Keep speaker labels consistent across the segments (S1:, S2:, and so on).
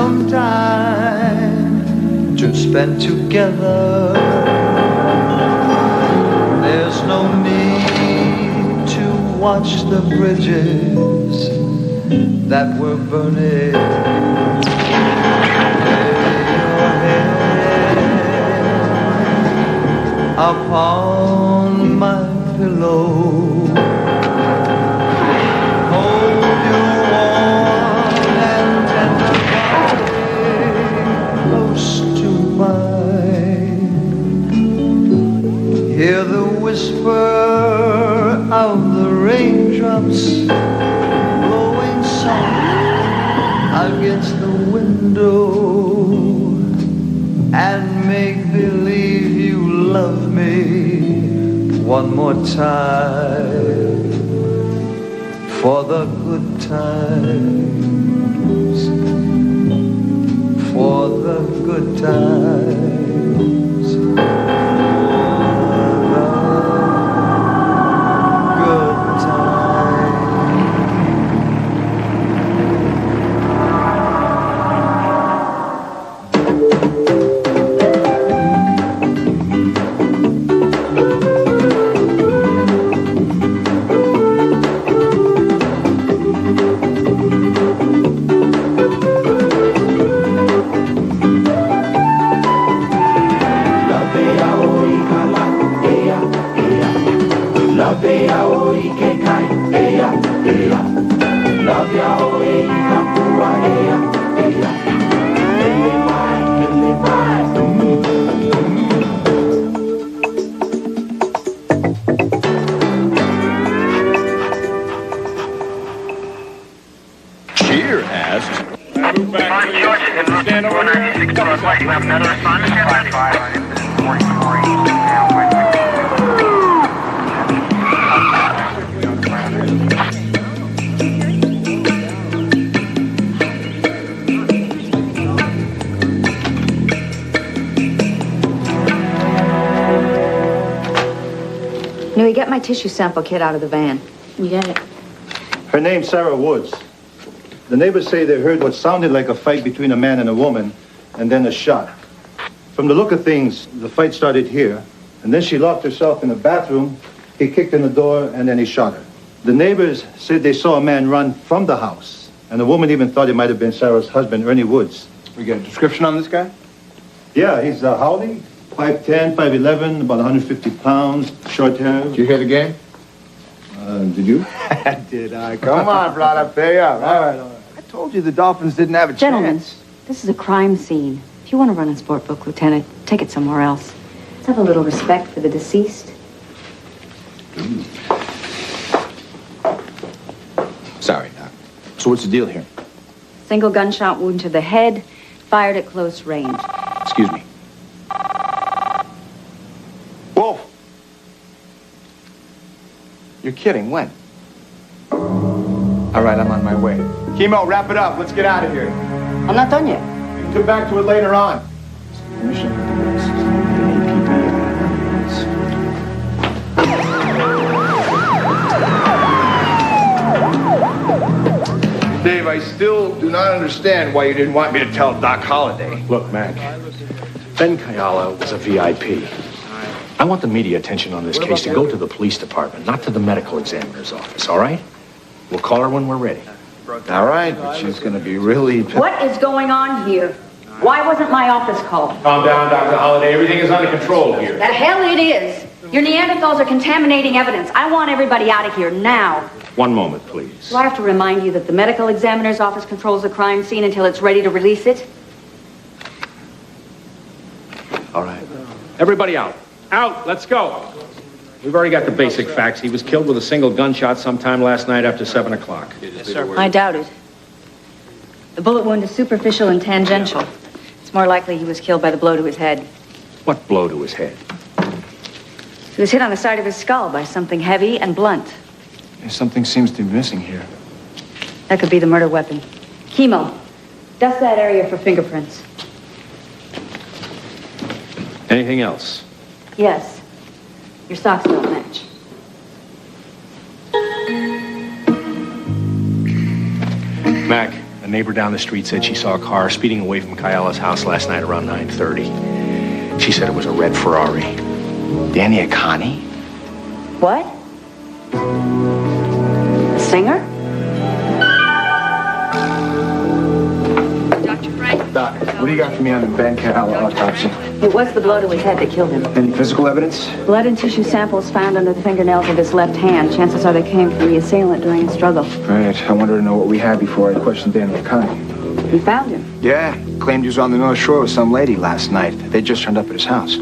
S1: some time to spend together. There's no need to watch the bridges that were burning. Upon my pillow, hold your warm and tender body close to mine. Hear the whisper of the raindrops blowing soft against the window, and make believe you love me one more time for the good times, for the good times, for the good
S2: Nui, get my tissue sample kit out of the van.
S3: You get it.
S4: Her name's Sarah Woods. The neighbors say they heard what sounded like a fight between a man and a woman, and then a shot. From the look of things, the fight started here, and then she locked herself in the bathroom. He kicked in the door, and then he shot her. The neighbors said they saw a man run from the house, and the woman even thought it might have been Sarah's husband, Ernie Woods.
S5: We get a description on this guy?
S4: Yeah, he's Holli, 5'10", 5'11", about 150 pounds, short hair.
S5: Did you hear the game?
S4: Did you?
S5: Did I? Come on, brother, pay up. All right. I told you the Dolphins didn't have a
S2: Gentlemen,
S5: chance.
S2: this is a crime scene. If you want to run a sport book, Lieutenant, take it somewhere else. Let's have a little respect for the deceased.
S5: Sorry, Doc. So what's the deal here?
S2: Single gunshot wound to the head, fired at close range.
S5: Excuse me. Wolf! You're kidding. When? All right, I'm on my way. Chemo, wrap it up. Let's get out of here.
S2: I'm not done yet.
S5: We can come back to it later on. Dave, I still do not understand why you didn't want me to tell Doc Holliday.
S6: Look, Mac, Ben Kayala was a VIP. I want the media attention on this case to go to the police department, not to the medical examiner's office, all right? We'll call her when we're ready.
S5: All right, but she's going to be really...
S2: What is going on here? Why wasn't my office called?
S6: Calm down, Dr. Holliday. Everything is under control here.
S2: The hell it is. Your Neanderthals are contaminating evidence. I want everybody out of here now.
S6: One moment, please.
S2: Do I have to remind you that the medical examiner's office controls the crime scene until it's ready to release it?
S6: All right. Everybody out. Out. Let's go. We've already got the basic facts. He was killed with a single gunshot sometime last night after 7 o'clock.
S1: Yes, sir.
S2: I doubt it. The bullet wound is superficial and tangential. It's more likely he was killed by the blow to his head.
S6: What blow to his head?
S2: He was hit on the side of his skull by something heavy and blunt.
S5: Something seems to be missing here.
S2: That could be the murder weapon. Chemo, dust that area for fingerprints.
S6: Anything else?
S2: Yes. Your socks don't match.
S6: Mac, a neighbor down the street said she saw a car speeding away from Kyala's house last night around 9:30. She said it was a red Ferrari.
S5: Danny Akani?
S2: What? A singer?
S5: Doc, what do you got for me on the Ben Kyala autopsy?
S2: It was the blow to his head that killed him.
S5: Any physical evidence?
S2: Blood and tissue samples found under the fingernails of his left hand. Chances are they came from the assailant during a struggle.
S5: Right. I wanted to know what we had before I questioned Danny Akani.
S2: We found him.
S5: Yeah, claimed he was on the North Shore with some lady last night. They just turned up at his house.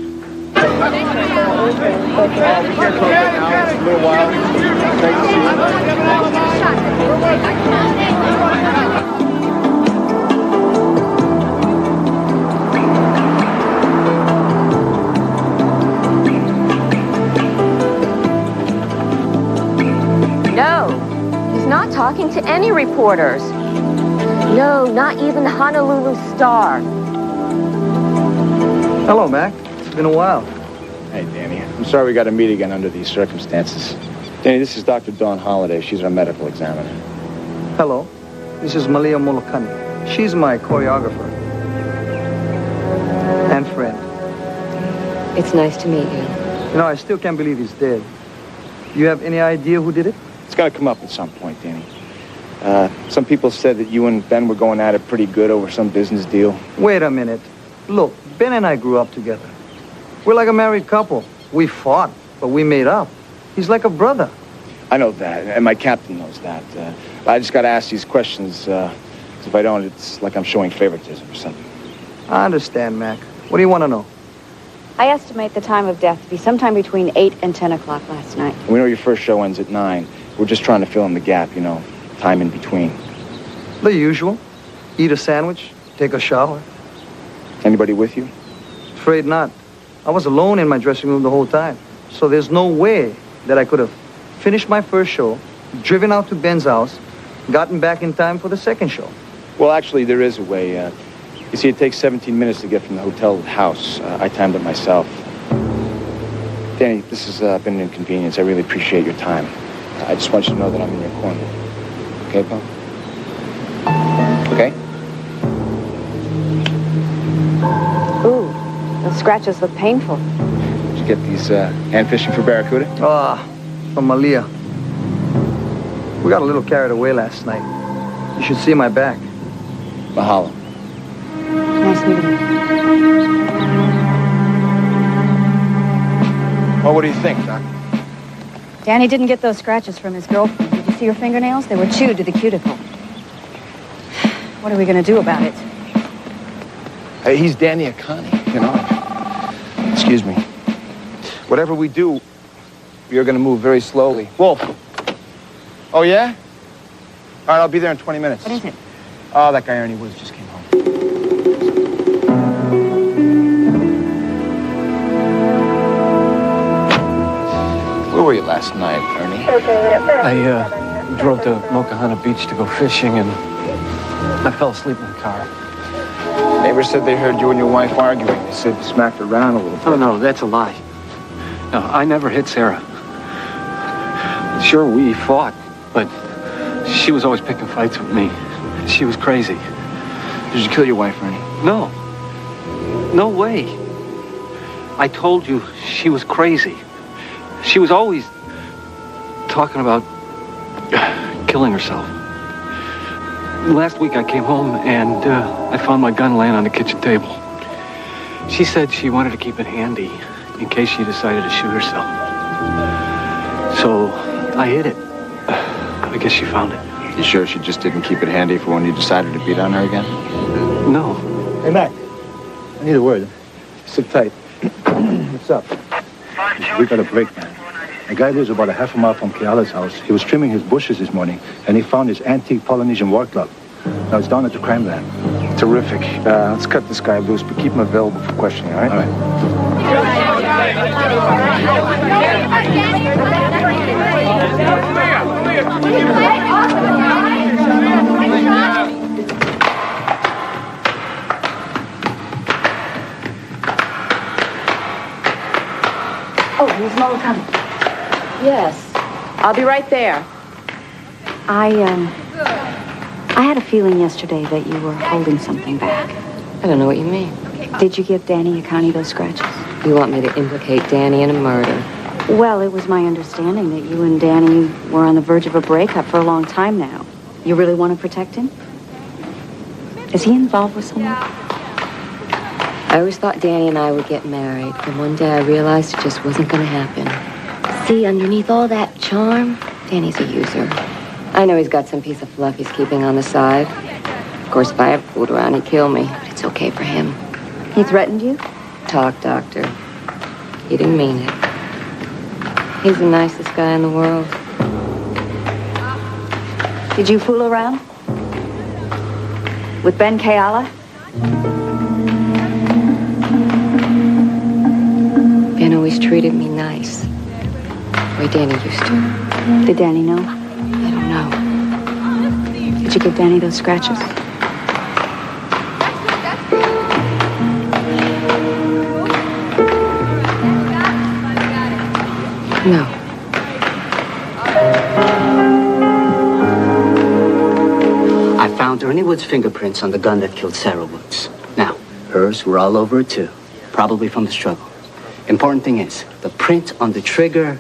S3: No, he's not talking to any reporters. No, not even the Honolulu Star.
S1: Hello, Mac. It's been a while.
S5: Hey, Danny. I'm sorry we got to meet again under these circumstances. Danny, this is Dr. Dawn Holliday. She's our medical examiner.
S1: Hello. This is Malia Molokani. She's my choreographer. And friend.
S3: It's nice to meet you.
S1: You know, I still can't believe he's dead. You have any idea who did it?
S5: It's got to come up at some point, Danny. Some people said that you and Ben were going at it pretty good over some business deal.
S1: Wait a minute. Look, Ben and I grew up together. We're like a married couple. We fought, but we made up. He's like a brother.
S5: I know that, and my captain knows that. I just got to ask these questions. 'Cause if I don't, it's like I'm showing favoritism or something.
S1: I understand, Mac. What do you want to know?
S2: I estimate the time of death to be sometime between 8 and 10 o'clock last night.
S5: We know your first show ends at 9. We're just trying to fill in the gap, you know, time in between.
S1: The usual. Eat a sandwich, take a shower.
S5: Anybody with you?
S1: Afraid not. I was alone in my dressing room the whole time. So there's no way that I could have finished my first show, driven out to Ben's house, gotten back in time for the second show.
S5: Well, actually, there is a way. You see, it takes 17 minutes to get from the hotel to the house. I timed it myself. Danny, this has been an inconvenience. I really appreciate your time. I just want you to know that I'm in your corner. Okay, pal? Okay?
S2: Ooh, those scratches look painful.
S5: Did you get these hand fishing for barracuda?
S1: From Malia. We got a little carried away last night. You should see my back.
S5: Mahalo.
S2: Nice meeting you.
S5: Well, what do you think, Doc?
S2: Danny didn't get those scratches from his girlfriend. Did you see her fingernails? They were chewed to the cuticle. What are we going to do about it?
S5: Hey, he's Danny Akani, you know. Excuse me. Whatever we do, we are going to move very slowly. Wolf. Oh, yeah? All right, I'll be there in 20 minutes.
S2: What is it?
S5: Oh, that guy Ernie Woods just came home. Where were you last night, Ernie?
S7: I drove to Mokahana Beach to go fishing, and I fell asleep in the car.
S5: Neighbors said they heard you and your wife arguing. They said you smacked around a little bit.
S7: Oh, no, that's a lie. No, I never hit Sarah. Sure, we fought, but she was always picking fights with me. She was crazy.
S5: Did you kill your wife, Ernie?
S7: No. No way. I told you she was crazy. She was always talking about killing herself. Last week I came home and I found my gun laying on the kitchen table. She said she wanted to keep it handy in case she decided to shoot herself. So I hid it. I guess she found it.
S5: You sure she just didn't keep it handy for when you decided to beat on her again?
S7: No.
S4: Hey, Mac. I need a word.
S1: Sit tight. What's up?
S4: We got a break, man. A guy lives about a half a mile from Keala's house. He was trimming his bushes this morning, and he found his antique Polynesian war club. Now it's down at the crime lab.
S5: Terrific. Let's cut this guy loose, but keep him available for questioning, all right?
S4: All right.
S2: Oh, here's Mola coming.
S3: Yes, I'll be right there.
S2: I I had a feeling yesterday that you were holding something back.
S3: I don't know what you mean.
S2: Did you give Danny Akani those scratches?
S3: You want me to implicate Danny in a murder?
S2: Well, it was my understanding that you and Danny were on the verge of a breakup for a long time now. You really want to protect him? Is he involved with someone?
S3: I always thought Danny and I would get married, and one day I realized it just wasn't going to happen. See, underneath all that charm, Danny's a user. I know he's got some piece of fluff he's keeping on the side. Of course, if I ever fooled around, he'd kill me, but it's okay for him.
S2: He threatened you?
S3: Talk, Doctor. He didn't mean it. He's the nicest guy in the world.
S2: Did you fool around? With Ben Kayala?
S3: Ben always treated me nice. The way Danny used to.
S2: Did Danny know?
S3: I don't know.
S2: Did you give Danny those scratches?
S3: No.
S8: I found Ernie Wood's fingerprints on the gun that killed Sarah Woods. Now, hers were all over it too, probably from the struggle. Important thing is, the print on the trigger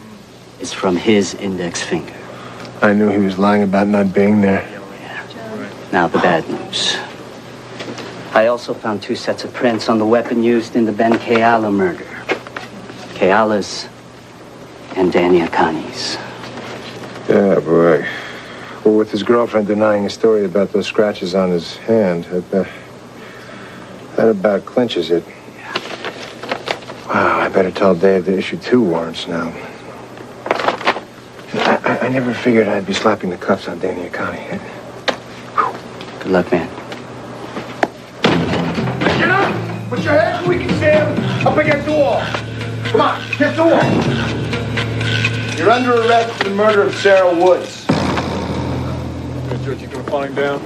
S8: is from his index finger.
S6: I knew he was lying about not being there.
S8: Yeah. Now the bad news. I also found 2 sets of prints on the weapon used in the Ben Kayala murder. Kayala's and Danny Akani's.
S6: Yeah, boy. Well, with his girlfriend denying his story about those scratches on his hand, that about clinches it. Wow, I better tell Dave to issue 2 warrants now. I never figured I'd be slapping the cuffs on Danny Akani.
S8: Good luck, man.
S9: Get up! Put your head so we can see him up against the wall. Come on, get the wall. You're under arrest for the murder of Sarah Woods.
S5: George, you can find down?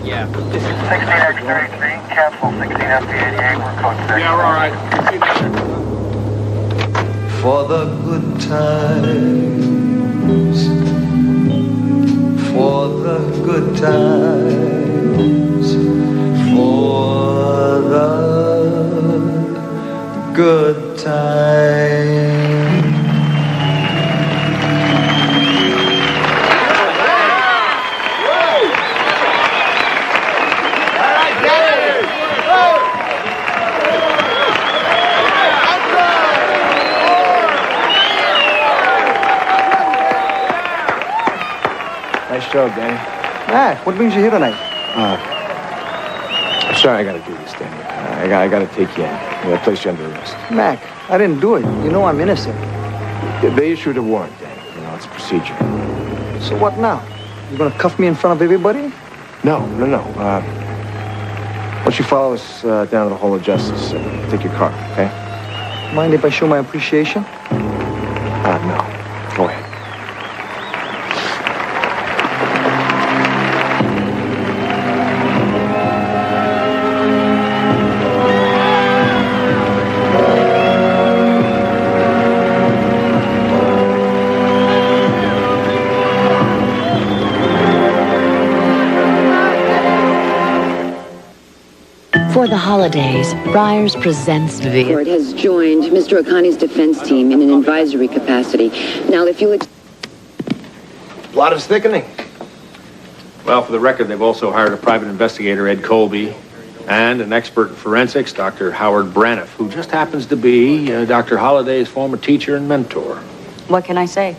S9: Yeah.
S10: 16X33, cancel 16FP88, we're code 6.
S9: Yeah, we're all right.
S1: For the good times, for the good times, for the good times.
S5: Nice job, Danny.
S1: Mack, what brings you here tonight?
S5: I'm sorry I gotta do this, Danny. I gotta take you in. I gotta place you under arrest.
S1: Mack, I didn't do it. You know I'm innocent.
S5: They issued a warrant, Danny. You know, it's a procedure.
S1: So what now? You gonna cuff me in front of everybody?
S5: No. Why don't you follow us down to the Hall of Justice? Take your car, okay?
S1: Mind if I show my appreciation?
S5: No. Go ahead.
S11: For the holidays, Briars presents V.
S12: Court has joined Mr. Akani's defense team in an advisory capacity. Now, if you'll...
S6: Plot is thickening.
S13: Well, for the record, they've also hired a private investigator, Ed Colby, and an expert in forensics, Dr. Howard Braniff, who just happens to be Dr. Holliday's former teacher and mentor.
S2: What can I say?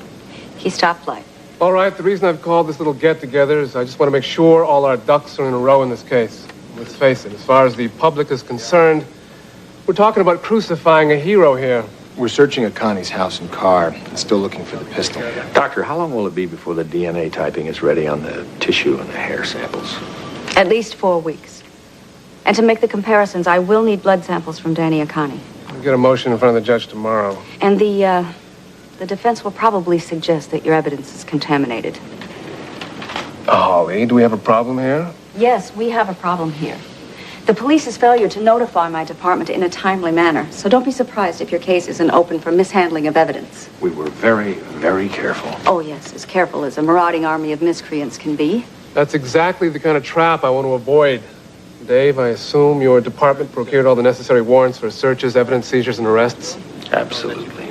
S2: He's top flight.
S14: All right, the reason I've called this little get-together is I just want to make sure all our ducks are in a row in this case. Let's face it, as far as the public is concerned, we're talking about crucifying a hero here.
S6: We're searching Akani's house and car and still looking for the pistol.
S13: Doctor, how long will it be before the DNA typing is ready on the tissue and the hair samples?
S2: At least 4 weeks. And to make the comparisons, I will need blood samples from Danny Akani.
S14: We'll get a motion in front of the judge tomorrow.
S2: And the defense will probably suggest that your evidence is contaminated.
S14: Holly, do we have a problem here?
S2: Yes, we have a problem here. The police's failure to notify my department in a timely manner. So don't be surprised if your case isn't open for mishandling of evidence.
S13: We were very, very careful.
S2: Oh, yes, as careful as a marauding army of miscreants can be.
S14: That's exactly the kind of trap I want to avoid. Dave, I assume your department procured all the necessary warrants for searches, evidence seizures, and arrests?
S5: Absolutely.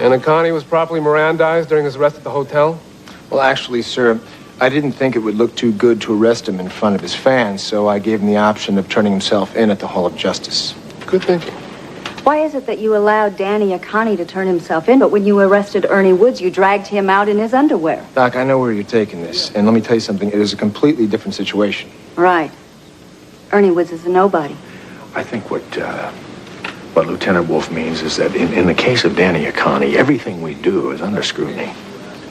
S14: And Connie was properly Mirandized during his arrest at the hotel?
S5: Well, actually, sir, I didn't think it would look too good to arrest him in front of his fans, so I gave him the option of turning himself in at the Hall of Justice.
S14: Good thinking.
S2: Why is it that you allowed Danny Akani to turn himself in, but when you arrested Ernie Woods, you dragged him out in his underwear?
S5: Doc, I know where you're taking this, and let me tell you something. It is a completely different situation.
S2: Right. Ernie Woods is a nobody.
S6: I think what Lieutenant Wolfe means is that in the case of Danny Akani, everything we do is under scrutiny.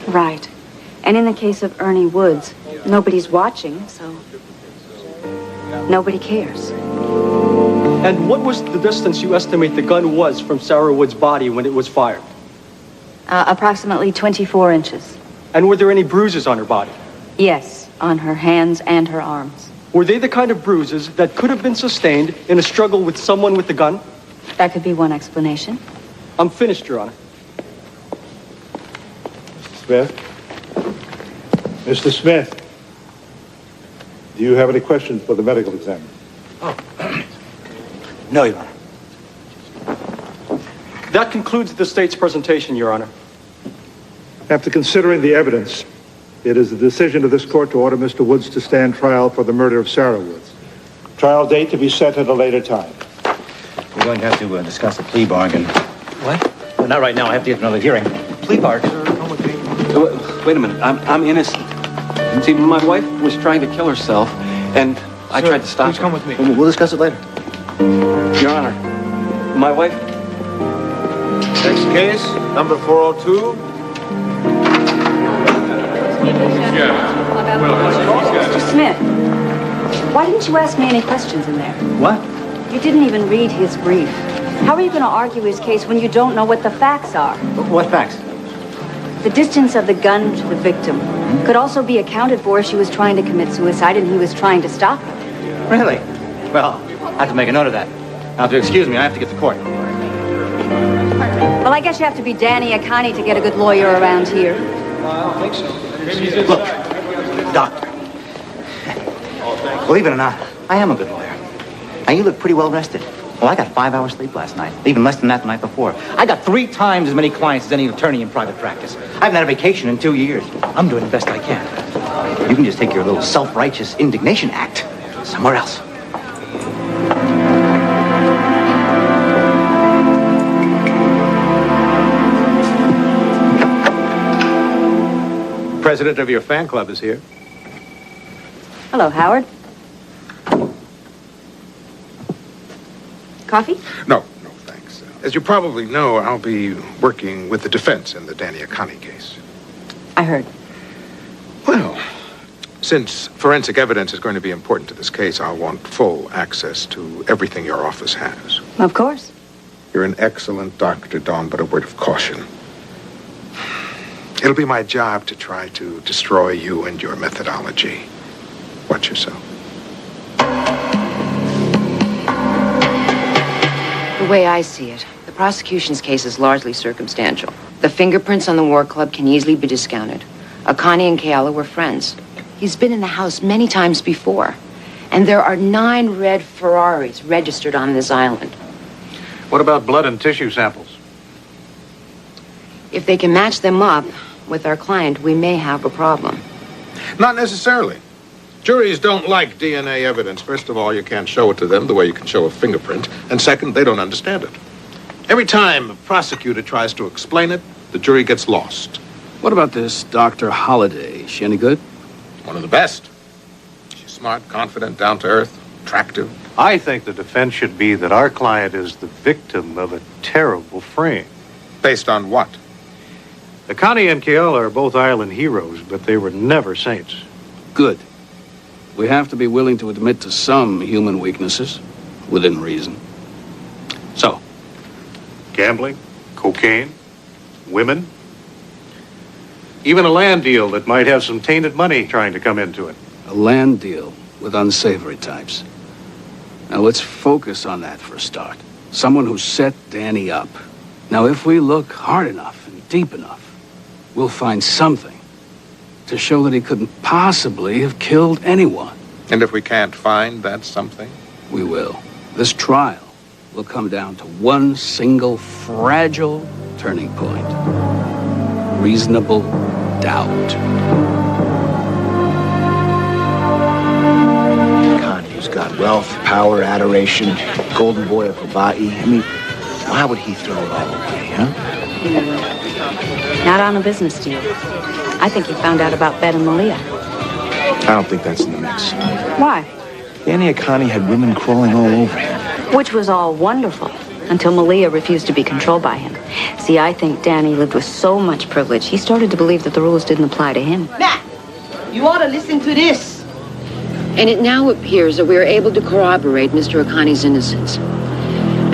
S2: Right. And in the case of Ernie Woods, nobody's watching, so nobody cares.
S15: And what was the distance you estimate the gun was from Sarah Wood's body when it was fired?
S2: Approximately 24 inches.
S15: And were there any bruises on her body?
S2: Yes, on her hands and her arms.
S15: Were they the kind of bruises that could have been sustained in a struggle with someone with the gun?
S2: That could be one explanation.
S15: I'm finished, Your Honor.
S4: Smith? Mr. Smith, do you have any questions for the medical examiner?
S16: No, Your Honor.
S15: That concludes the state's presentation, Your Honor.
S4: After considering the evidence, it is the decision of this court to order Mr. Woods to stand trial for the murder of Sarah Woods. Trial date to be set at a later time.
S16: We're going to have to discuss a plea bargain.
S8: What?
S16: Well, not right now. I have to get another hearing.
S8: Plea bargain? Come with me.
S7: Wait a minute. I'm innocent. See, my wife was trying to kill herself, and I tried to stop her.
S16: Please come with me. We'll discuss it later.
S7: Your Honor, my wife...
S9: Next case, number 402.
S2: Mr. Smith, why didn't you ask me any questions in there?
S8: What?
S2: You didn't even read his brief. How are you going to argue his case when you don't know what the facts are?
S8: What facts?
S2: The distance of the gun to the victim could also be accounted for if she was trying to commit suicide and he was trying to stop her.
S8: Really? Well, I have to make a note of that. Now, if you excuse me, I have to get to court.
S2: Well, I guess you have to be Danny Akani to get a good lawyer around here.
S15: I don't think so.
S8: Look, doctor. Believe it or not, I am a good lawyer. Now, you look pretty well rested. Well, I got 5 hours sleep last night. Even less than that the night before. I got 3 times as many clients as any attorney in private practice. I haven't had a vacation in 2 years. I'm doing the best I can. You can just take your little self-righteous indignation act somewhere else.
S13: President of your fan club is here.
S2: Hello, Howard. Coffee?
S17: No, thanks. As you probably know, I'll be working with the defense in the Danny Akani case.
S2: I heard.
S17: Well, since forensic evidence is going to be important to this case, I'll want full access to everything your office has.
S2: Of course.
S17: You're an excellent doctor, Dawn, but a word of caution. It'll be my job to try to destroy you and your methodology. Watch yourself.
S3: The way I see it, the prosecution's case is largely circumstantial. The fingerprints on the war club can easily be discounted. Akani and Keala were friends. He's been in the house many times before. And there are 9 red Ferraris registered on this island.
S13: What about blood and tissue samples?
S3: If they can match them up with our client, we may have a problem.
S17: Not necessarily. Juries don't like DNA evidence. First of all, you can't show it to them the way you can show a fingerprint. And second, they don't understand it. Every time a prosecutor tries to explain it, the jury gets lost.
S18: What about this Dr. Holliday? Is she any good?
S17: One of the best. She's smart, confident, down to earth, attractive.
S13: I think the defense should be that our client is the victim of a terrible frame.
S17: Based on what?
S13: Akani and Keala are both island heroes, but they were never saints.
S18: Good. We have to be willing to admit to some human weaknesses, within reason. So?
S13: Gambling, cocaine, women, even a land deal that might have some tainted money trying to come into it.
S18: A land deal with unsavory types. Now let's focus on that for a start. Someone who set Danny up. Now if we look hard enough and deep enough, we'll find something. to show that he couldn't possibly have killed anyone.
S17: And if we can't find that something?
S18: We will. This trial will come down to one single fragile turning point. Reasonable doubt.
S16: Connie's got wealth, power, adoration, golden boy of Hawaii. I mean, why would he throw it all away, huh?
S2: Not on a business deal. I think he found out about Ben and Malia.
S5: I don't think that's in the mix.
S2: Why?
S5: Danny Akani had women crawling all over him.
S2: Which was all wonderful, until Malia refused to be controlled by him. See, I think Danny lived with so much privilege, he started to believe that the rules didn't apply to him.
S19: Matt, you ought to listen to this.
S12: And it now appears that we are able to corroborate Mr. Akani's innocence.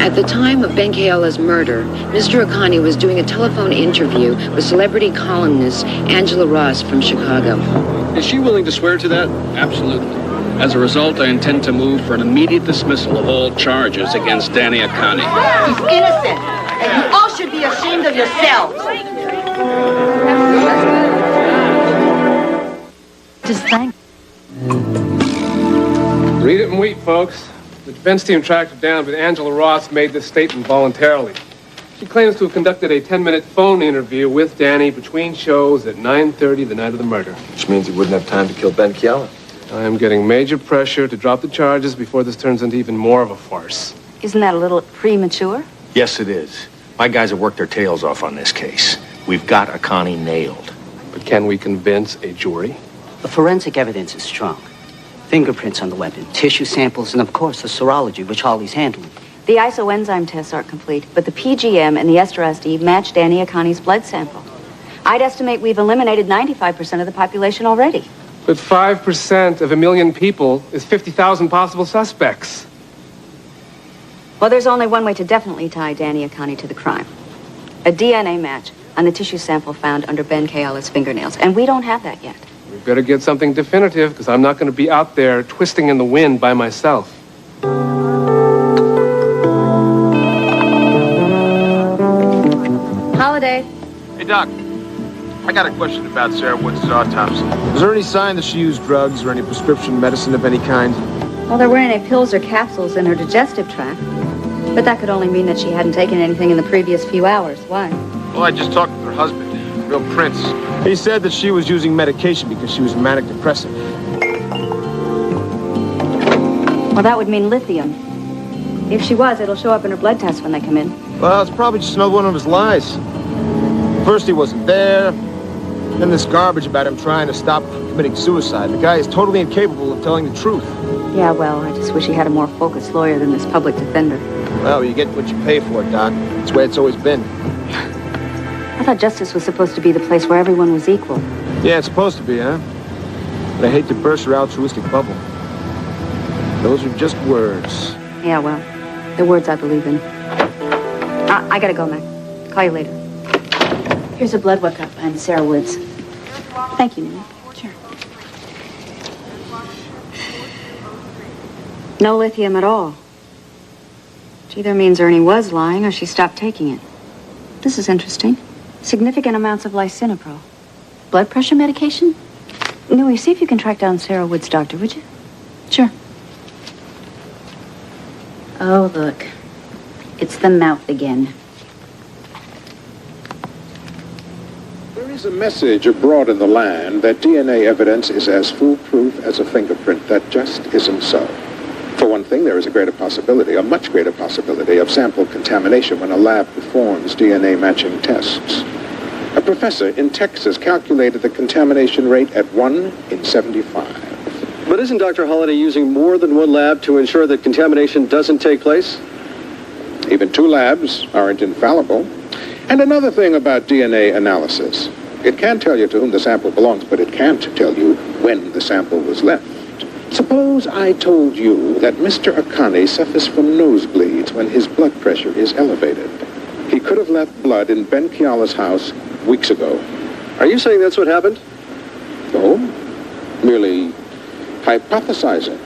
S12: At the time of Ben Keala's murder, Mr. Akani was doing a telephone interview with celebrity columnist Angela Ross from Chicago.
S20: Is she willing to swear to that? Absolutely. As a result, I intend to move for an immediate dismissal of all charges against Danny Akani.
S19: He's innocent, and you all should be ashamed of yourselves.
S2: Just thank.
S14: Read it and weep, folks. The defense team tracked her down, but Angela Ross made this statement voluntarily. She claims to have conducted a 10-minute phone interview with Danny between shows at 9:30 the night of the murder.
S5: Which means he wouldn't have time to kill Ben Keala.
S14: I am getting major pressure to drop the charges before this turns into even more of a farce.
S2: Isn't that a little premature?
S6: Yes, it is. My guys have worked their tails off on this case. We've got Akani nailed.
S14: But can we convince a jury?
S8: The forensic evidence is strong. Fingerprints on the weapon, tissue samples, and of course the serology, which Holli's handling.
S2: The isoenzyme tests aren't complete, but the PGM and the ester SD match Danny Akani's blood sample. I'd estimate we've eliminated 95% of the population already.
S14: But 5% of 1 million people is 50,000 possible suspects.
S2: Well, there's only one way to definitely tie Danny Akani to the crime. A DNA match on the tissue sample found under Ben Keala's fingernails, and we don't have that yet.
S14: We better get something definitive, because I'm not going to be out there twisting in the wind by myself.
S2: Holliday.
S13: Hey, Doc. I got a question about Sarah Woods' autopsy.
S9: Was there any sign that she used drugs or any prescription medicine of any kind?
S2: Well, there weren't any pills or capsules in her digestive tract. But that could only mean that she hadn't taken anything in the previous few hours. Why?
S13: Well, I just talked with her husband, real Prince.
S9: He said that she was using medication because she was manic depressive.
S2: Well, that would mean lithium. If she was, it'll show up in her blood tests when they come in.
S9: Well, it's probably just another one of his lies. First he wasn't there, then this garbage about him trying to stop from committing suicide. The guy is totally incapable of telling the truth.
S2: Yeah, well, I just wish he had a more focused lawyer than this public defender.
S9: Well, you get what you pay for, Doc. That's the way it's always been.
S2: I thought justice was supposed to be the place where everyone was equal.
S9: Yeah, it's supposed to be, huh? But I hate to burst your altruistic bubble. Those are just words.
S2: Yeah, well, they're words I believe in. I gotta go, Mac. Call you later. Here's a blood workup on Sarah Woods. Thank you, Nina. Sure. No lithium at all. Which either means Ernie was lying or she stopped taking it. This is interesting. Significant amounts of lisinopril. Blood pressure medication? Nui, see if you can track down Sarah Woods' doctor, would you? Sure. Oh, look. It's the mouth again.
S17: There is a message abroad in the land that DNA evidence is as foolproof as a fingerprint. That just isn't so. For one thing, there is a greater possibility, a much greater possibility, of sample contamination when a lab performs DNA matching tests. A professor in Texas calculated the contamination rate at 1 in 75.
S15: But isn't Dr. Holliday using more than one lab to ensure that contamination doesn't take place?
S17: Even 2 labs aren't infallible. And another thing about DNA analysis. It can tell you to whom the sample belongs, but it can't tell you when the sample was left. Suppose I told you that Mr. Akani suffers from nosebleeds when his blood pressure is elevated. He could have left blood in Ben Keala's house weeks ago.
S15: Are you saying that's what happened?
S17: No, merely hypothesizing.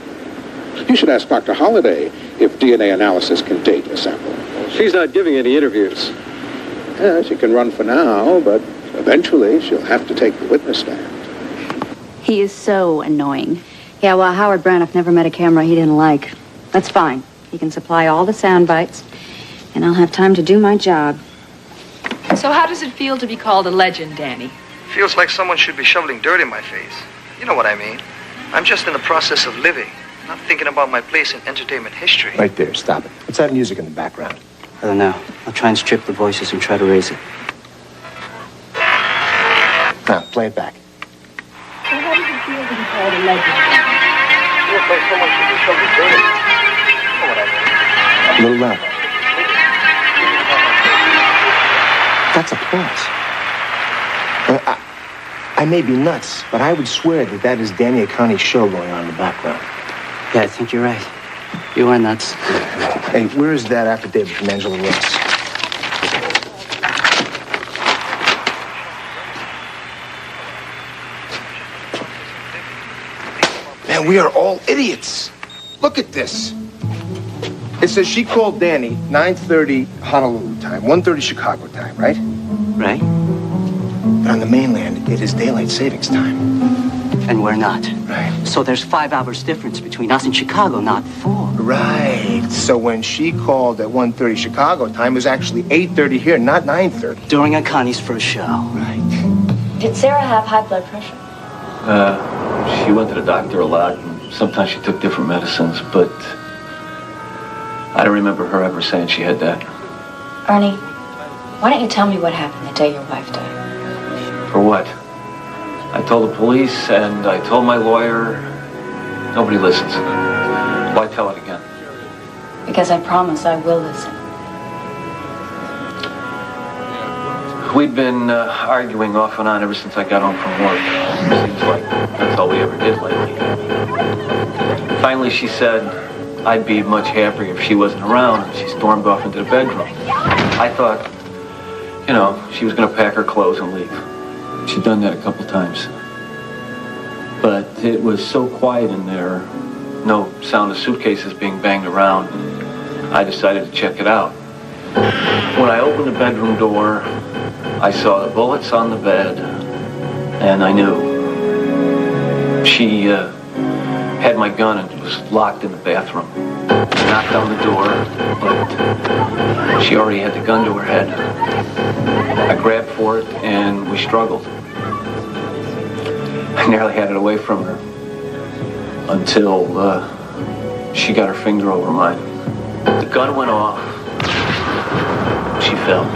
S17: You should ask Dr. Holliday if DNA analysis can date a sample.
S15: She's not giving any interviews.
S17: She can run for now, but eventually she'll have to take the witness stand.
S2: He is so annoying. Yeah, well, Howard Braniff never met a camera he didn't like. That's fine. He can supply all the sound bites, and I'll have time to do my job.
S21: So how does it feel to be called a legend, Danny?
S1: Feels like someone should be shoveling dirt in my face. You know what I mean. I'm just in the process of living, not thinking about my place in entertainment history.
S16: Right there, stop it. What's that music in the background?
S8: I don't know. I'll try and strip the voices and try to raise it.
S16: Now, play it back.
S21: So how does it feel to be called a legend?
S1: Feels like someone should be shoveling dirt in my face. You know what I mean.
S16: A little louder. That's applause. I may be nuts, but I would swear that is Danny Akani's show going on in the background.
S8: Yeah, I think you're right. You are nuts.
S16: Hey, where is that affidavit from Angela Ross? Man, we are all idiots. Look at this. It says she called Danny 9:30 Honolulu time, 1:30 Chicago time, right?
S8: Right.
S16: But on the mainland, it is daylight savings time.
S8: And we're not.
S16: Right.
S8: So there's 5 hours difference between us and Chicago, not 4.
S16: Right. So when she called at 1:30 Chicago time, it was actually 8:30 here, not 9:30.
S8: During Akani's first show.
S16: Right.
S2: Did Sarah have high blood pressure?
S7: She went to the doctor a lot, and sometimes she took different medicines, but I don't remember her ever saying she had that.
S2: Ernie, why don't you tell me what happened the day your wife died?
S7: For what? I told the police, and I told my lawyer. Nobody listens. Why tell it again?
S2: Because I promise I will listen.
S7: We'd been arguing off and on ever since I got home from work. Seems like that's all we ever did lately. Finally, she said I'd be much happier if she wasn't around, and she stormed off into the bedroom. I thought, you know, she was going to pack her clothes and leave. She'd done that a couple times. But it was so quiet in there, no sound of suitcases being banged around, I decided to check it out. When I opened the bedroom door, I saw the bullets on the bed, and I knew. She had my gun and was locked in the bathroom. I knocked on the door, but she already had the gun to her head. I grabbed for it, and we struggled. I nearly had it away from her until she got her finger over mine. The gun went off. She fell.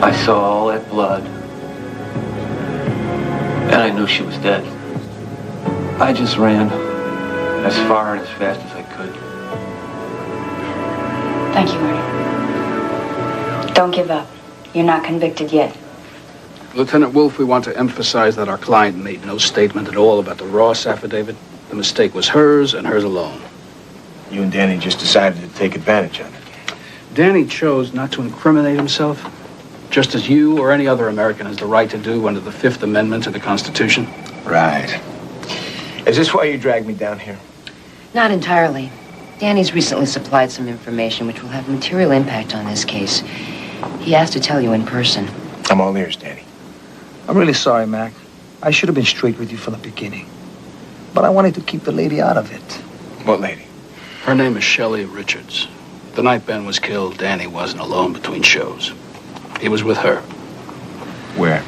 S7: I saw all that blood, and I knew she was dead. I just ran as far and as fast as I could.
S2: Thank you, Ernie. Don't give up. You're not convicted yet.
S18: Lieutenant Wolfe, we want to emphasize that our client made no statement at all about the Ross affidavit. The mistake was hers and hers alone.
S16: You and Danny just decided to take advantage of it.
S18: Danny chose not to incriminate himself, just as you or any other American has the right to do under the 5th Amendment to the Constitution.
S16: Right. Is this why you dragged me down here?
S12: Not entirely. Danny's recently supplied some information which will have material impact on this case. He asked to tell you in person.
S16: I'm all ears, Danny.
S1: I'm really sorry, Mac. I should have been straight with you from the beginning. But I wanted to keep the lady out of it.
S16: What lady?
S18: Her name is Shelley Richards. The night Ben was killed, Danny wasn't alone between shows. He was with her.
S16: Where?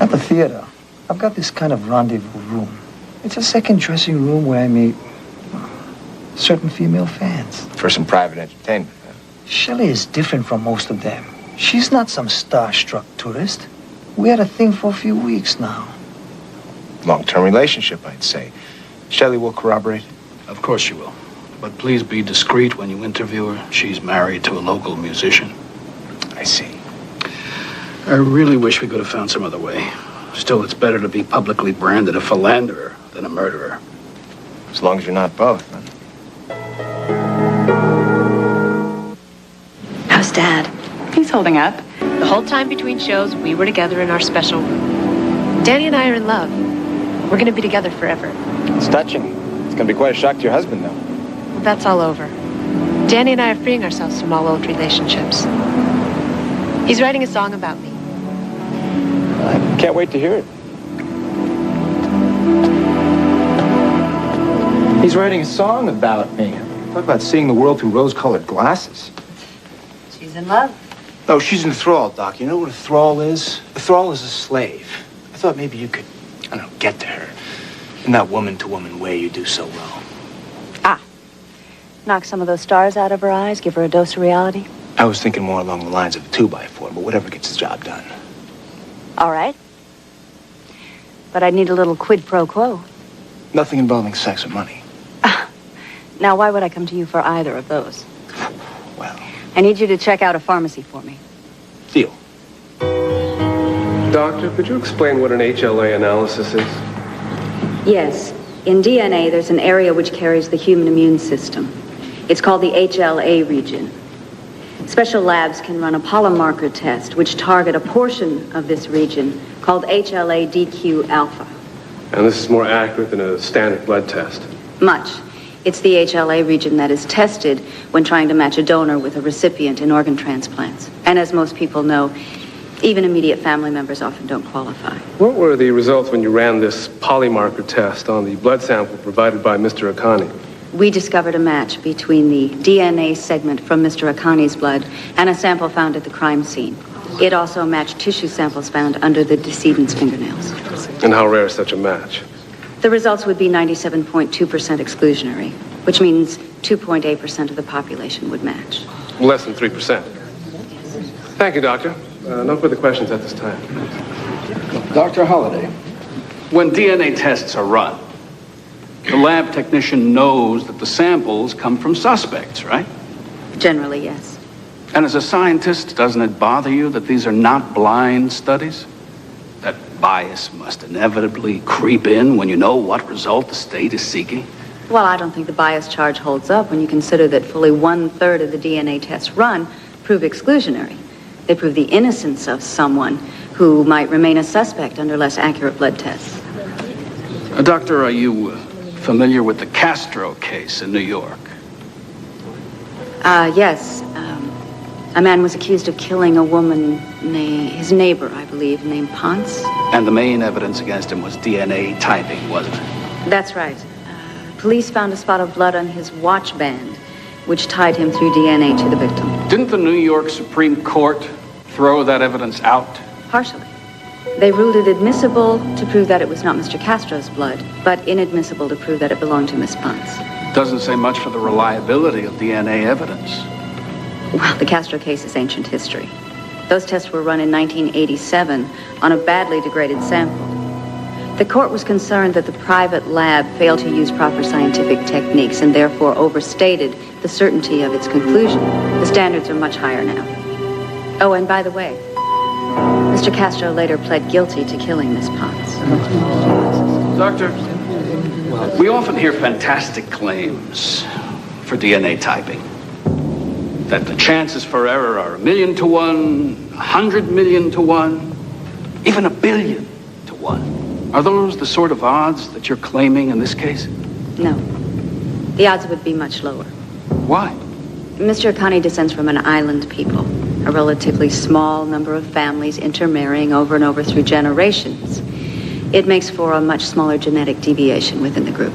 S1: At the theater. I've got this kind of rendezvous room. It's a second dressing room where I meet certain female fans.
S16: For some private entertainment, huh?
S1: Shelley is different from most of them. She's not some star-struck tourist. We had a thing for a few weeks now.
S16: Long-term relationship, I'd say. Shelley will corroborate.
S18: Of course she will. But please be discreet when you interview her. She's married to a local musician.
S16: I see.
S18: I really wish we could have found some other way. Still, it's better to be publicly branded a philanderer than a murderer.
S16: As long as you're not both, huh?
S2: How's Dad?
S21: He's holding up. The whole time between shows, we were together in our special room. Danny and I are in love. We're going to be together forever.
S5: It's touching. It's going to be quite a shock to your husband, though.
S21: Well, that's all over. Danny and I are freeing ourselves from all old relationships. He's writing a song about me.
S5: I can't wait to hear it.
S16: He's writing a song about me. Talk about seeing the world through rose-colored glasses.
S2: She's in love.
S16: No, she's in thrall, Doc. You know what a thrall is? A thrall is a slave. I thought maybe you could, I don't know, get to her. In that woman-to-woman way you do so well.
S2: Knock some of those stars out of her eyes, give her a dose of reality.
S16: I was thinking more along the lines of a 2x4, but whatever gets the job done.
S2: All right. But I'd need a little quid pro quo.
S16: Nothing involving sex or money.
S2: Now, why would I come to you for either of those?
S16: Well...
S2: I need you to check out a pharmacy for me.
S16: Deal.
S14: Doctor, could you explain what an HLA analysis is?
S2: Yes. In DNA, there's an area which carries the human immune system. It's called the HLA region. Special labs can run a polymarker test which target a portion of this region called HLA-DQ alpha.
S14: And this is more accurate than a standard blood test.
S2: Much. It's the HLA region that is tested when trying to match a donor with a recipient in organ transplants. And as most people know, even immediate family members often don't qualify.
S14: What were the results when you ran this polymarker test on the blood sample provided by Mr. Akani?
S2: We discovered a match between the DNA segment from Mr. Akani's blood and a sample found at the crime scene. It also matched tissue samples found under the decedent's fingernails.
S14: And how rare is such a match?
S2: The results would be 97.2% exclusionary, which means 2.8% of the population would match.
S14: Less than 3%. Thank you, Doctor. No further questions at this time.
S18: Dr. Holliday, when DNA tests are run, the lab technician knows that the samples come from suspects, right?
S2: Generally, yes.
S18: And as a scientist, doesn't it bother you that these are not blind studies? That bias must inevitably creep in when you know what result the state is seeking?
S2: Well, I don't think the bias charge holds up when you consider that fully 1/3 of the DNA tests run prove exclusionary. They prove the innocence of someone who might remain a suspect under less accurate blood tests.
S18: Doctor, are you familiar with the Castro case in New York?
S2: Yes. A man was accused of killing a woman, his neighbor, I believe, named Ponce.
S18: And the main evidence against him was DNA typing, wasn't it?
S2: That's right. Police found a spot of blood on his watch band, which tied him through DNA to the victim.
S18: Didn't the New York Supreme Court throw that evidence out?
S2: Partially. They ruled it admissible to prove that it was not Mr. Castro's blood, but inadmissible to prove that it belonged to Miss Ponce.
S18: Doesn't say much for the reliability of DNA evidence.
S2: Well, the Castro case is ancient history. Those tests were run in 1987 on a badly degraded sample. The court was concerned that the private lab failed to use proper scientific techniques and therefore overstated the certainty of its conclusion. The standards are much higher now. Oh, and by the way, Mr. Castro later pled guilty to killing Miss Ponce.
S18: Doctor, we often hear fantastic claims for DNA typing. That the chances for error are 1,000,000 to 1, 100 million to 1, even 1 billion to 1. Are those the sort of odds that you're claiming in this case?
S2: No. The odds would be much lower.
S18: Why?
S2: Mr. Akani descends from an island people, a relatively small number of families intermarrying over and over through generations. It makes for a much smaller genetic deviation within the group.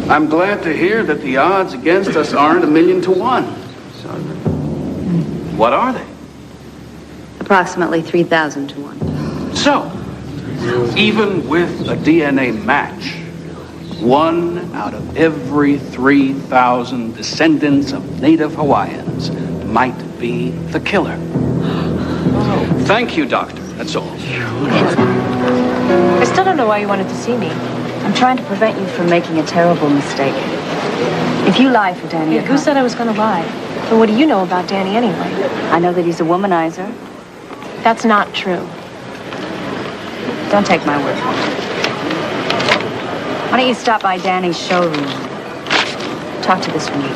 S18: I'm glad to hear that the odds against us aren't 1,000,000 to 1. What are they?
S2: Approximately 3,000 to 1.
S18: So, even with a DNA match, 1 out of every 3,000 descendants of Native Hawaiians might be the killer. Thank you, Doctor. That's all.
S21: I still don't know why you wanted to see me.
S2: I'm trying to prevent you from making a terrible mistake. If you lie for Danny...
S21: Who said I was going to lie? And what do you know about Danny anyway?
S2: I know that he's a womanizer.
S21: That's not true.
S2: Don't take my word for it. Why don't you stop by Danny's showroom? Talk to this woman.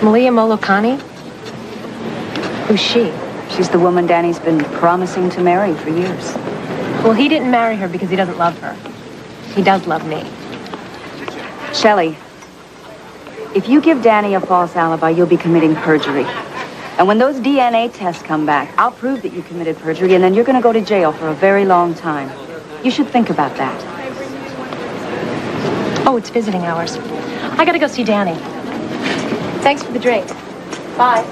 S21: Malia Molokani? Who's she?
S2: She's the woman Danny's been promising to marry for years.
S21: Well, he didn't marry her because he doesn't love her. He does love me.
S2: Shelley, if you give Danny a false alibi, you'll be committing perjury. And when those DNA tests come back, I'll prove that you committed perjury, and then you're going to go to jail for a very long time. You should think about that.
S21: Oh, it's visiting hours. I gotta go see Danny. Thanks for the drink. Bye.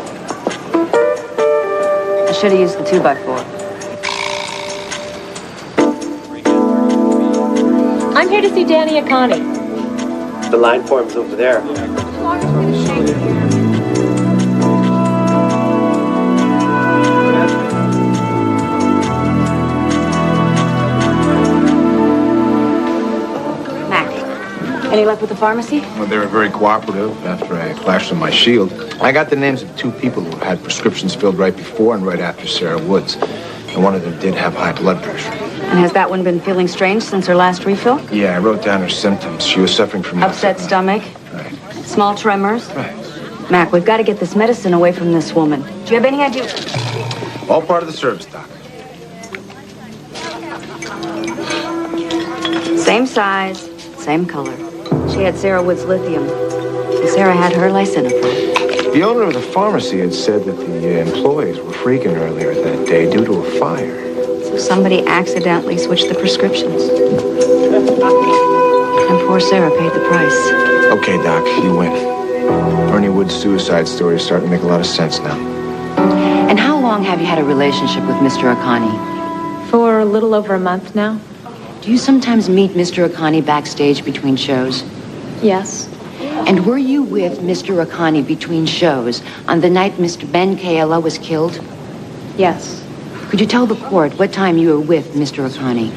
S2: I should have used the 2x4.
S21: I'm here to see Danny Akani.
S14: The line form's over there.
S2: Any luck with the pharmacy?
S17: Well, they were very cooperative after I flashed them my shield. I got the names of 2 people who had prescriptions filled right before and right after Sarah Woods. And one of them did have high blood pressure.
S2: And has that one been feeling strange since her last refill?
S17: Yeah, I wrote down her symptoms. She was suffering from
S2: Upset stomach?
S17: Right.
S2: Small tremors?
S17: Right.
S2: Mac, we've got to get this medicine away from this woman. Do you have any idea?
S17: All part of the service, Doc.
S2: Same size, same color. She had Sarah Wood's lithium, and Sarah had her lisinopril.
S17: The owner of the pharmacy had said that the employees were freaking earlier that day due to a fire.
S2: So somebody accidentally switched the prescriptions. And poor Sarah paid the price.
S17: Okay, Doc, you win. Ernie Wood's suicide story is starting to make a lot of sense now.
S12: And how long have you had a relationship with Mr. Akani?
S21: For a little over a month now.
S12: Do you sometimes meet Mr. Akani backstage between shows?
S21: Yes.
S12: And were you with Mr. Akani between shows on the night Mr. Ben Kayala was killed?
S21: Yes.
S12: Could you tell the court what time you were with Mr. Akani?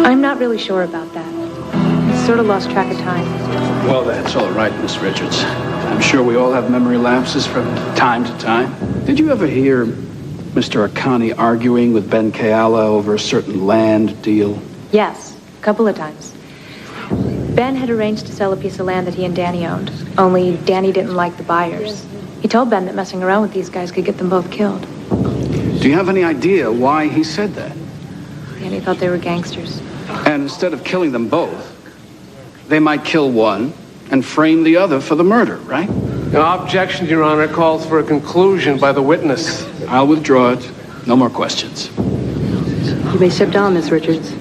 S21: I'm not really sure about that. I sort of lost track of time.
S18: Well, that's all right, Miss Richards. I'm sure we all have memory lapses from time to time. Did you ever hear Mr. Akani arguing with Ben Kayala over a certain land deal?
S21: Yes, a couple of times. Ben had arranged to sell a piece of land that he and Danny owned, only Danny didn't like the buyers. He told Ben that messing around with these guys could get them both killed.
S18: Do you have any idea why he said that?
S21: Danny thought they were gangsters.
S18: And instead of killing them both, they might kill one and frame the other for the murder, right?
S14: No objection, Your Honor, calls for a conclusion by the witness.
S18: I'll withdraw it. No more questions.
S2: You may sit down, Miss Richards.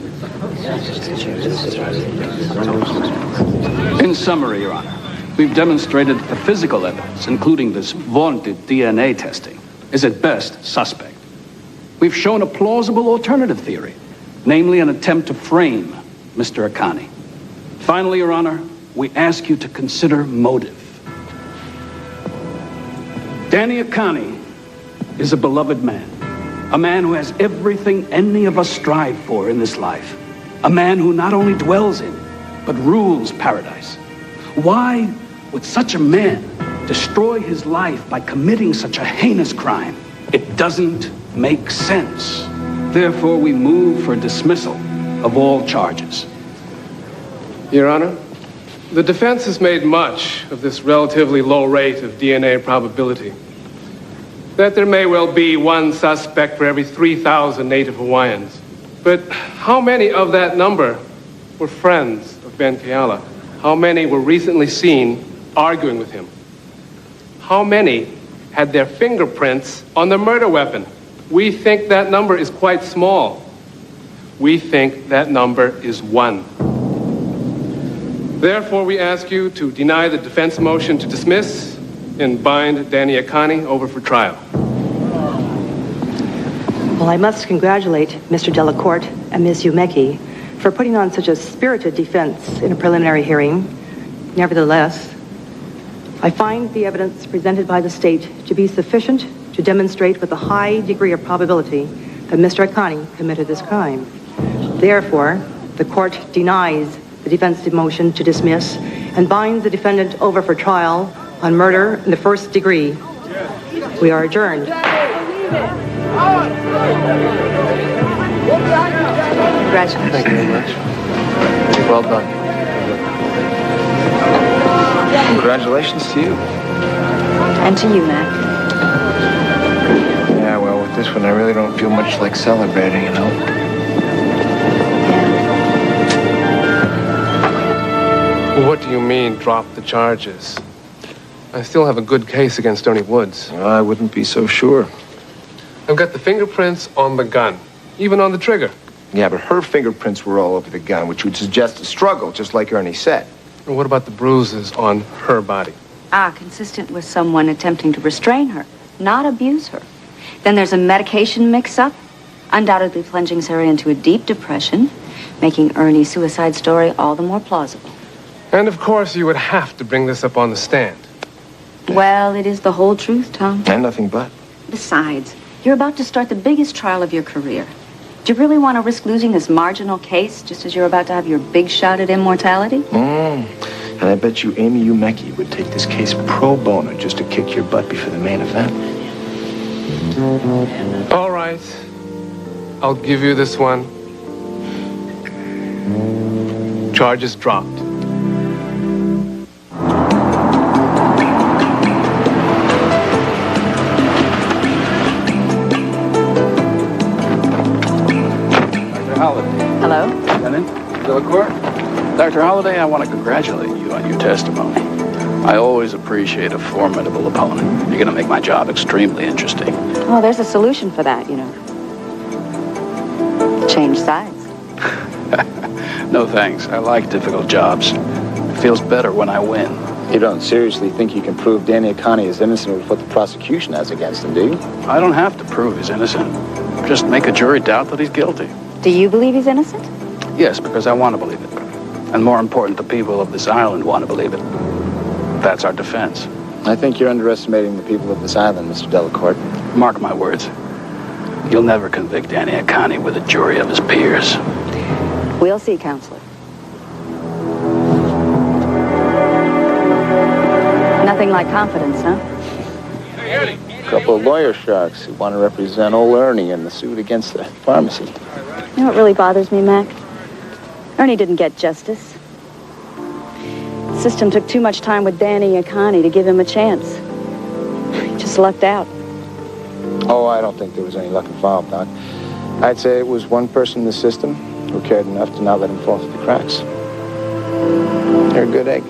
S18: In summary, Your Honor, we've demonstrated that the physical evidence, including this vaunted DNA testing, is at best suspect. We've shown a plausible alternative theory, namely an attempt to frame Mr. Akani. Finally, Your Honor, we ask you to consider motive. Danny Akani is a beloved man, a man who has everything any of us strive for in this life, a man who not only dwells in, but rules paradise. Why would such a man destroy his life by committing such a heinous crime? It doesn't make sense. Therefore, we move for dismissal of all charges.
S14: Your Honor, the defense has made much of this relatively low rate of DNA probability. That there may well be one suspect for every 3,000 Native Hawaiians. But how many of that number were friends of Ben Kayala? How many were recently seen arguing with him? How many had their fingerprints on the murder weapon? We think that number is quite small. We think that number is 1. Therefore, we ask you to deny the defense motion to dismiss and bind Danny Akani over for trial.
S10: Well, I must congratulate Mr. Delacourt and Ms. Umeki for putting on such a spirited defense in a preliminary hearing. Nevertheless, I find the evidence presented by the state to be sufficient to demonstrate with a high degree of probability that Mr. Akani committed this crime. Therefore, the court denies the defense motion to dismiss and binds the defendant over for trial on murder in the first degree. We are adjourned.
S2: Congratulations.
S5: Thank you very much. Well done. Congratulations to you.
S2: And to you, Matt.
S5: Yeah, well, with this one, I really don't feel much like celebrating, you know?
S14: What do you mean, drop the charges? I still have a good case against Ernie Woods.
S5: I wouldn't be so sure.
S14: I've got the fingerprints on the gun, even on the trigger.
S16: Yeah, but her fingerprints were all over the gun, which would suggest a struggle, just like Ernie said.
S14: And what about the bruises on her body?
S2: Consistent with someone attempting to restrain her, not abuse her. Then there's a medication mix-up, undoubtedly plunging Sarah into a deep depression, making Ernie's suicide story all the more plausible.
S14: And of course, you would have to bring this up on the stand.
S2: Well, it is the whole truth, Tom.
S16: And nothing but.
S2: Besides, you're about to start the biggest trial of your career. Do you really want to risk losing this marginal case just as you're about to have your big shot at immortality?
S5: And I bet you Amy Umeki would take this case pro bono just to kick your butt before the main event.
S14: All right. I'll give you this one. Charges dropped.
S20: Hello? Lieutenant Delacourt? Dr. Holliday, I want to congratulate you on your testimony. I always appreciate a formidable opponent. You're going to make my job extremely interesting.
S2: Oh, there's a solution for that, you know. Change sides.
S20: No thanks. I like difficult jobs. It feels better when I win.
S5: You don't seriously think you can prove Danny Akani is innocent with what the prosecution has against him, do you?
S20: I don't have to prove he's innocent. Just make a jury doubt that he's guilty.
S2: Do you believe he's innocent?
S20: Yes, because I want to believe it. And more important, the people of this island want to believe it. That's our defense.
S5: I think you're underestimating the people of this island, Mr. Delacourt.
S20: Mark my words. You'll never convict Danny Akani with a jury of his peers.
S2: We'll see, Counselor. Nothing like confidence, huh?
S5: A couple of lawyer sharks who want to represent old Ernie in the suit against the pharmacy.
S2: You know what really bothers me, Mac? Ernie didn't get justice. The system took too much time with Danny Akani to give him a chance. He just lucked out.
S5: Oh, I don't think there was any luck involved, Doc. I'd say it was one person in the system who cared enough to not let him fall through the cracks. You're a good egg.